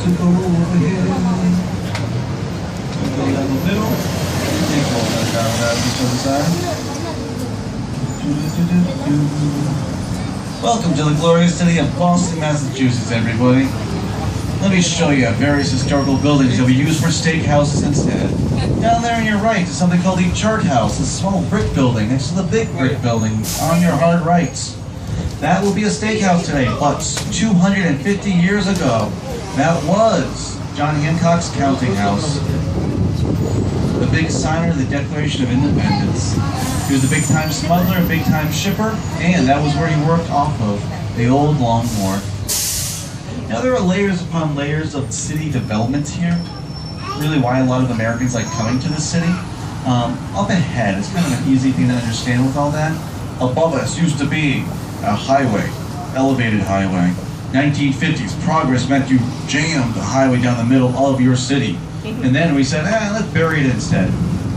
to go over here. Go down the middle. Take all that down each other side. Welcome to the glorious city of Boston, Massachusetts, everybody. Let me show you various historical buildings that we use for steakhouses instead. Down there on your right is something called the Chart House, a small brick building next to the big brick building on your hard right. That will be a steakhouse today, but 250 years ago, that was John Hancock's counting house. The big signer of the Declaration of Independence. He was a big-time smuggler, a big-time shipper, and that was where he worked off of, the old Long Wharf. Now there are layers upon layers of city development here. Really why a lot of Americans like coming to this city. Up ahead, it's kind of an easy thing to understand with all that. Above us used to be a highway, elevated highway. 1950s, progress meant you jammed the highway down the middle of your city. And then we said, let's bury it instead.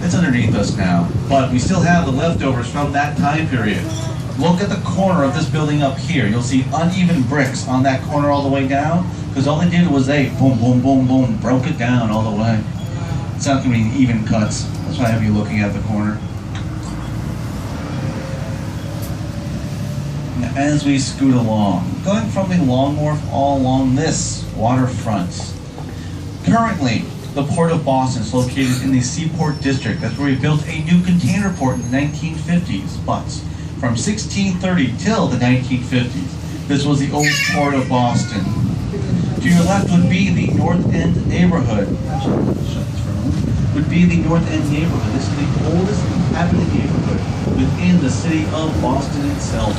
It's underneath us now. But we still have the leftovers from that time period. Look at the corner of this building up here. You'll see uneven bricks on that corner all the way down, because all they did was they boom, boom, boom, boom, broke it down all the way. It's not going to be even cuts. That's why I have you looking at the corner. As we scoot along, going from the Long Wharf all along this waterfront. Currently, the Port of Boston is located in the Seaport District. That's where we built a new container port in the 1950s. But from 1630 till the 1950s, this was the old Port of Boston. To your left would be the North End neighborhood. Would be the North End neighborhood. This is the oldest inhabited neighborhood within the city of Boston itself.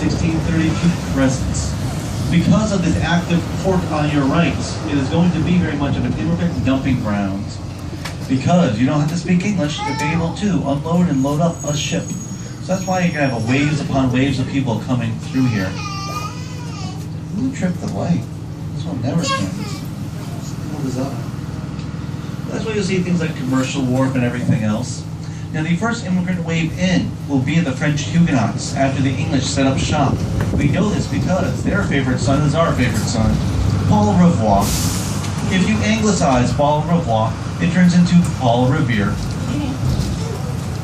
1632 present. Because of this active port on your right, it is going to be very much of an immigrant dumping ground. Because you don't have to speak English to be able to unload and load up a ship. So that's why you're going to have waves upon waves of people coming through here. Who tripped the light? This one never turns. What is up? That's why you'll see things like Commercial Wharf and everything else. Now the first immigrant wave in will be the French Huguenots after the English set up shop. We know this because their favorite son is our favorite son, Paul Revere. If you anglicize Paul Revere, it turns into Paul Revere.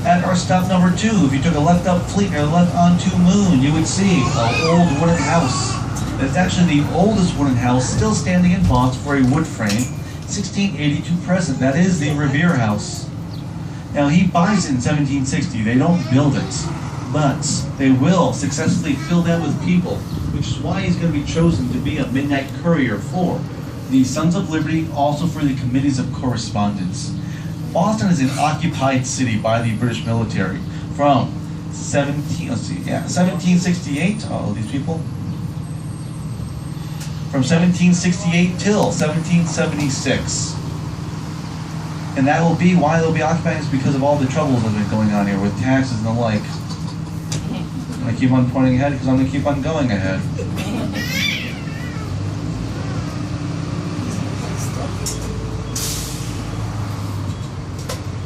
At our stop number 2, if you took a left up Fleet or left onto Moon, you would see an old wooden house. It's actually the oldest wooden house still standing in Boston for a wood frame, 1682 present. That is the Revere House. Now he buys it in 1760. They don't build it, but they will successfully fill that with people, which is why he's going to be chosen to be a midnight courier for the Sons of Liberty, also for the Committees of Correspondence. Boston is an occupied city by the British military from 1768. All of these people. From 1768 till 1776. And that will be why they'll be occupied, is because of all the troubles that have been going on here with taxes and the like. I'm going to keep on pointing ahead because I'm going to keep on going ahead.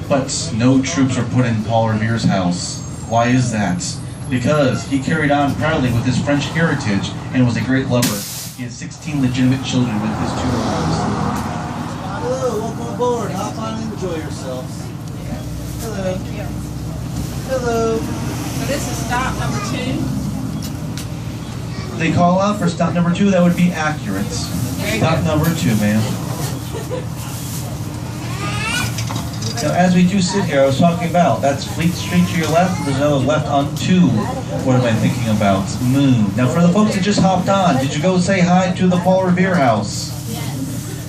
But no troops were put in Paul Revere's house. Why is that? Because he carried on proudly with his French heritage and was a great lover. He had 16 legitimate children with his 2 wives. Hello, welcome aboard. Hop on and enjoy yourselves. Hello. Thank you. Hello. So this is stop number 2. They call out for stop number 2, that would be accurate. Stop number 2, ma'am. Now, as we do sit here, I was talking about, that's Fleet Street to your left, there's another left on 2. What am I thinking about? Moon. Now, for the folks that just hopped on, did you go say hi to the Paul Revere House?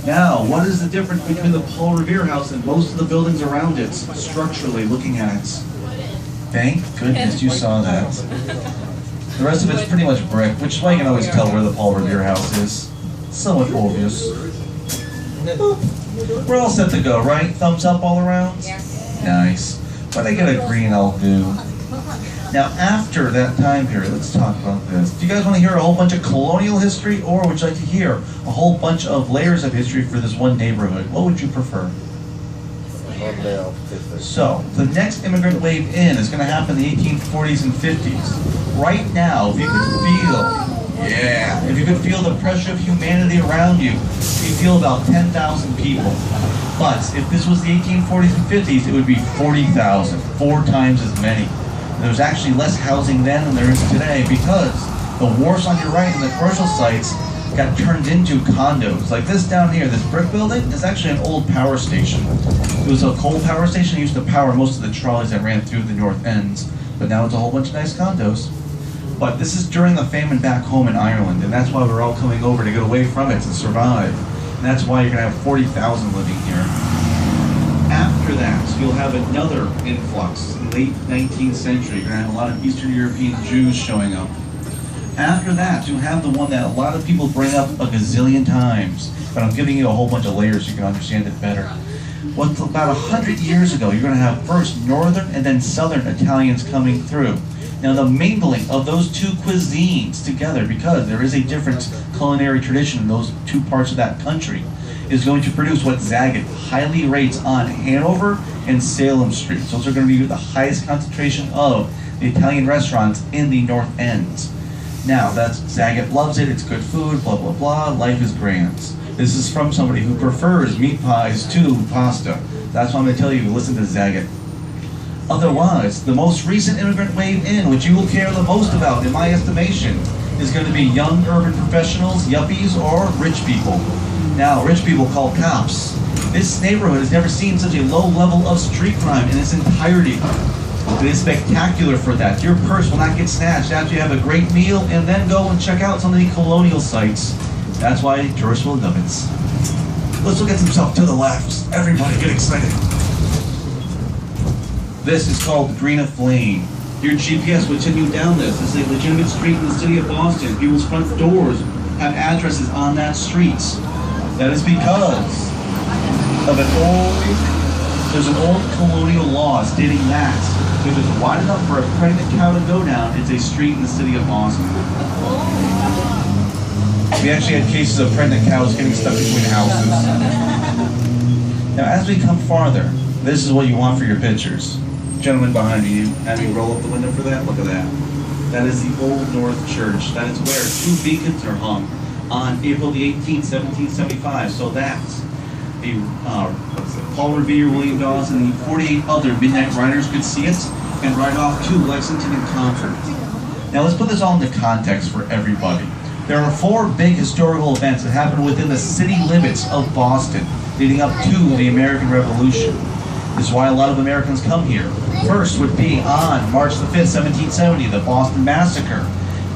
Now, what is the difference between the Paul Revere House and most of the buildings around it, structurally looking at it? Thank goodness you saw that. The rest of it's pretty much brick, which is why you can always tell where the Paul Revere House is. Somewhat obvious. We're all set to go, right? Thumbs up all around? Yes. Nice. When I get a green, I'll do. Now, after that time period, let's talk about this. Do you guys want to hear a whole bunch of colonial history, or would you like to hear a whole bunch of layers of history for this one neighborhood? What would you prefer? So, the next immigrant wave in is going to happen in the 1840s and 50s. Right now, if you could feel, if You could feel the pressure of humanity around you. You feel about 10,000 people. But if this was the 1840s and 50s, it would be 40,000, 4 times as many. And there's actually less housing then than there is today because the wharfs on your right and the commercial sites got turned into condos. Like this down here, this brick building is actually an old power station. It was a coal power station. It used to power most of the trolleys that ran through the north ends. But now it's a whole bunch of nice condos. But this is during the famine back home in Ireland, and that's why we're all coming over to get away from it, to survive. And that's why you're going to have 40,000 living here. After that, you'll have another influx in the late 19th century. You're going to have a lot of Eastern European Jews showing up. After that, you'll have the one that a lot of people bring up a gazillion times, but I'm giving you a whole bunch of layers so you can understand it better. What's about 100 years ago, you're going to have first northern and then southern Italians coming through. Now the mingling of those two cuisines together, because there is a different culinary tradition in those two parts of that country, is going to produce what Zagat highly rates on Hanover and Salem Streets. Those are going to be the highest concentration of the Italian restaurants in the North End. Now, Zagat loves it, it's good food, blah, blah, blah, life is grand. This is from somebody who prefers meat pies to pasta. That's why I'm going to tell you, listen to Zagat. Otherwise, the most recent immigrant wave in, which you will care the most about, in my estimation, is going to be young urban professionals, yuppies, or rich people. Now, rich people called cops. This neighborhood has never seen such a low level of street crime in its entirety. It is spectacular for that. Your purse will not get snatched after you have a great meal and then go and check out some of the colonial sites. That's why tourists will love it. Let's look at some stuff to the left. Everybody get excited. This is called Greenough Lane. Your GPS would send you down this. This is a legitimate street in the city of Boston. People's front doors have addresses on that street. That is because of there's an old colonial law stating that if it's wide enough for a pregnant cow to go down, it's a street in the city of Boston. We actually had cases of pregnant cows getting stuck between houses. Now, as we come farther, this is what you want for your pictures. Gentleman behind you, have you roll up the window for that? Look at that. That is the Old North Church. That is where 2 beacons are hung on April the 18th, 1775. So that's the Paul Revere, William Dawes, and the 48 other Midnight Riders could see it and ride off to Lexington and Concord. Now let's put this all into context for everybody. There are 4 big historical events that happened within the city limits of Boston leading up to the American Revolution. This is why a lot of Americans come here. First would be on March the 5th, 1770, the Boston Massacre.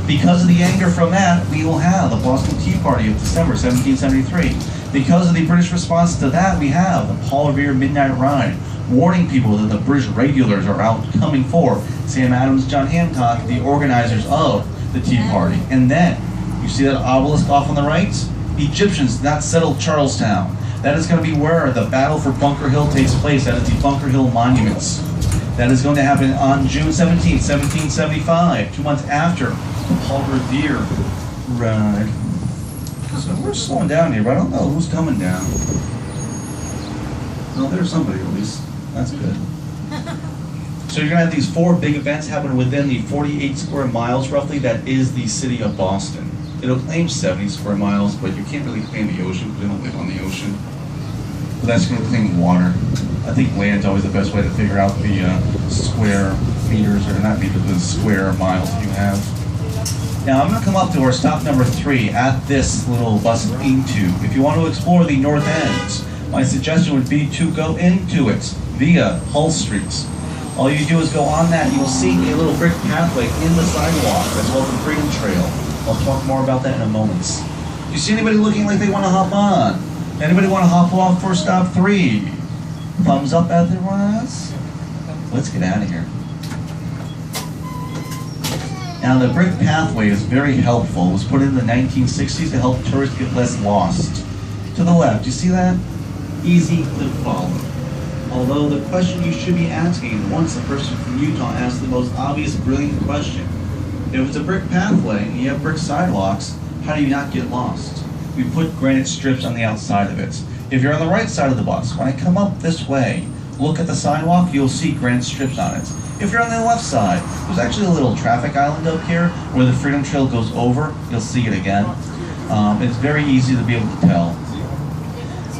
Because of the anger from that, we will have the Boston Tea Party of December 1773. Because of the British response to that, we have the Paul Revere Midnight Ride, warning people that the British regulars are out coming for Sam Adams, John Hancock, the organizers of the Tea Party. And then, you see that obelisk off on the right? The Egyptians did not settle Charlestown. That is going to be where the battle for Bunker Hill takes place. That is the Bunker Hill Monuments. That is going to happen on June 17th, 1775, 2 months after the Paul Revere ride. So we're slowing down here, but I don't know who's coming down. Well, there's somebody at least. That's good. So you're going to have these 4 big events happen within the 48 square miles, roughly, that is the city of Boston. It'll claim 70 square miles, but you can't really claim the ocean because they don't live on the ocean. But that's going to claim water. I think land's always the best way to figure out the square meters, or not meters, but square miles that you have. Now I'm going to come up to our stop number 3 at this little bus into. If you want to explore the North End, my suggestion would be to go into it via Hull Street. All you do is go on that, you will see a little brick pathway in the sidewalk that's called the Freedom Trail. I'll talk more about that in a moment. Do you see anybody looking like they want to hop on? Anybody want to hop off for stop 3? Thumbs up otherwise? Let's get out of here. Now the brick pathway is very helpful. It was put in the 1960s to help tourists get less lost. To the left, you see that? Easy to follow. Although the question you should be asking, once a person from Utah asks the most obvious, brilliant question, if it's a brick pathway and you have brick sidewalks, how do you not get lost? We put granite strips on the outside of it. If you're on the right side of the bus, when I come up this way, look at the sidewalk, you'll see granite strips on it. If you're on the left side, there's actually a little traffic island up here where the Freedom Trail goes over. You'll see it again. It's very easy to be able to tell.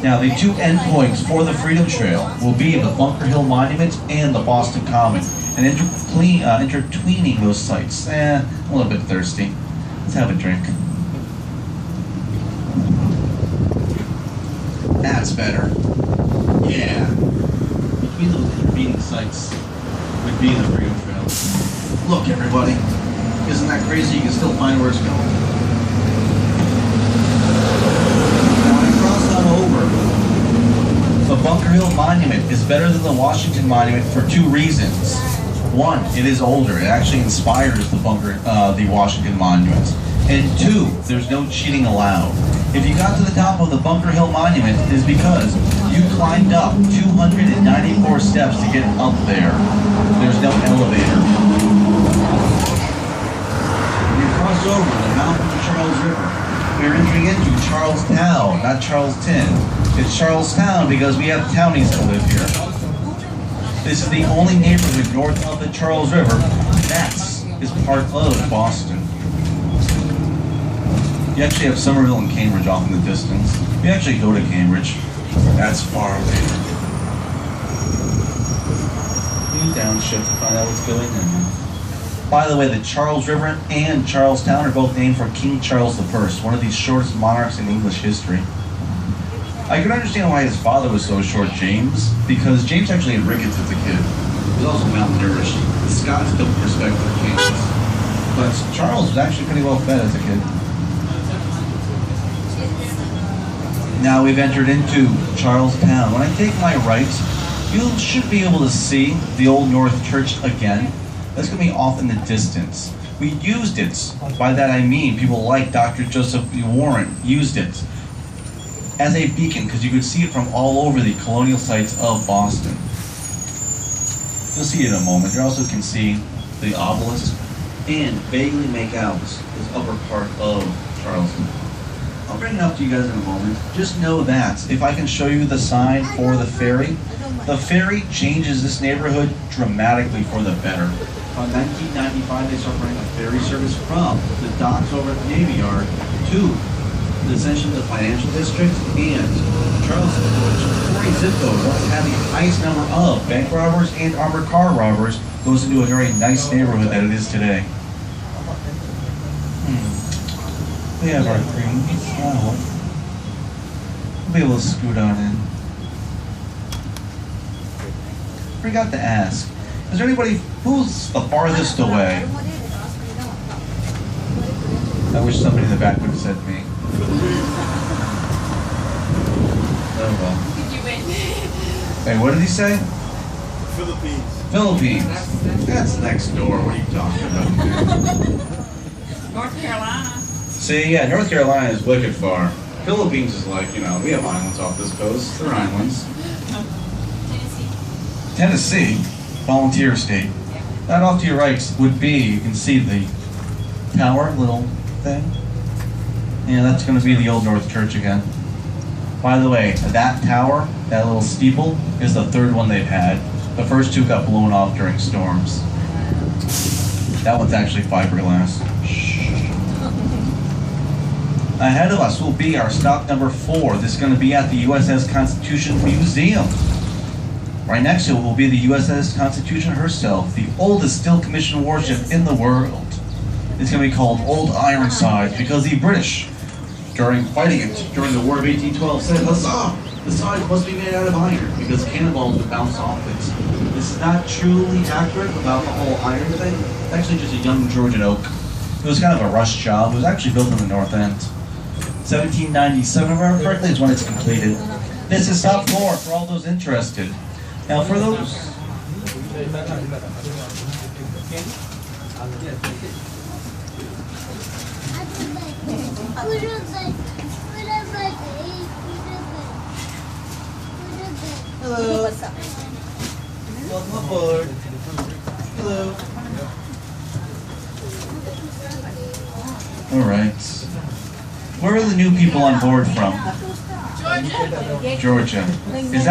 Now, the two endpoints for the Freedom Trail will be the Bunker Hill Monument and the Boston Common. And intertwining those sites, I'm a little bit thirsty. Let's have a drink. That's better. Yeah. Between those intervening sites would be the Freedom Trail. Look, everybody. Isn't that crazy? You can still find where it's going. Now, when I cross on over, the Bunker Hill Monument is better than the Washington Monument for two reasons. One, it is older. It actually inspires the Washington Monument. And two, there's no cheating allowed. If you got to the top of the Bunker Hill Monument, it is because you climbed up 294 steps to get up there. There's no elevator. When you cross over the mouth of the Charles River, we're entering into Charlestown, not Charleston. It's Charlestown because we have townies to live here. This is the only neighborhood north of the Charles River that is part of Boston. You actually have Somerville and Cambridge off in the distance. We actually go to Cambridge. That's far away. You downshift to find out what's going on. By the way, the Charles River and Charlestown are both named for King Charles I, one of the shortest monarchs in English history. I can understand why his father was so short, James, because James actually had rickets as a kid. He was also malnourished. The Scots don't respect their kings. But Charles was actually pretty well fed as a kid. Now we've entered into Charlestown. When I take my right, you should be able to see the Old North Church again. That's going to be off in the distance. We used it. By that I mean people like Dr. Joseph Warren used it as a beacon because you could see it from all over the colonial sites of Boston. You'll see it in a moment. You also can see the obelisk and vaguely make out this upper part of Charleston. I'll bring it up to you guys in a moment. Just know that if I can show you the sign for the ferry changes this neighborhood dramatically for the better. In 1995, they started running a ferry service from the docks over at the Navy Yard to essentially the financial district and Charleston, which for a zip code had the highest number of bank robbers and armored car robbers, goes into a very nice neighborhood that it is today. We have our greens. Wow. We'll be able to scoot on in. Forgot to ask. Is there anybody who's the farthest away? I wish somebody in the back would have said me. Oh well. Did you win? Hey, what did he say? Philippines. Philippines. That's next door. What are you talking about? North Carolina. See, yeah, North Carolina is wicked far. Philippines is like, we have islands off this coast. They're islands. Tennessee, volunteer state. That off to your right would be, you can see the tower, little thing. Yeah, that's going to be the Old North Church again. By the way, that tower, that little steeple, is the third one they've had. The first two got blown off during storms. That one's actually fiberglass. Ahead of us will be our stop number 4. This is going to be at the USS Constitution Museum. Right next to it will be the USS Constitution herself, the oldest steel commissioned warship in the world. It's going to be called Old Ironsides because the British, during fighting it during the War of 1812, said, "Huzzah! The sides must be made out of iron because cannonballs would bounce off it." This is not truly accurate about the whole iron thing. It's actually just a young Georgian oak. It was kind of a rush job. It was actually built in the North End. 1797, if I remember correctly, is when it's completed. This is stop 4 for all those interested. Now, for those. Hello. What's up? Welcome aboard. Hello. All right. Where are the new people on board from? Georgia. Georgia. Is that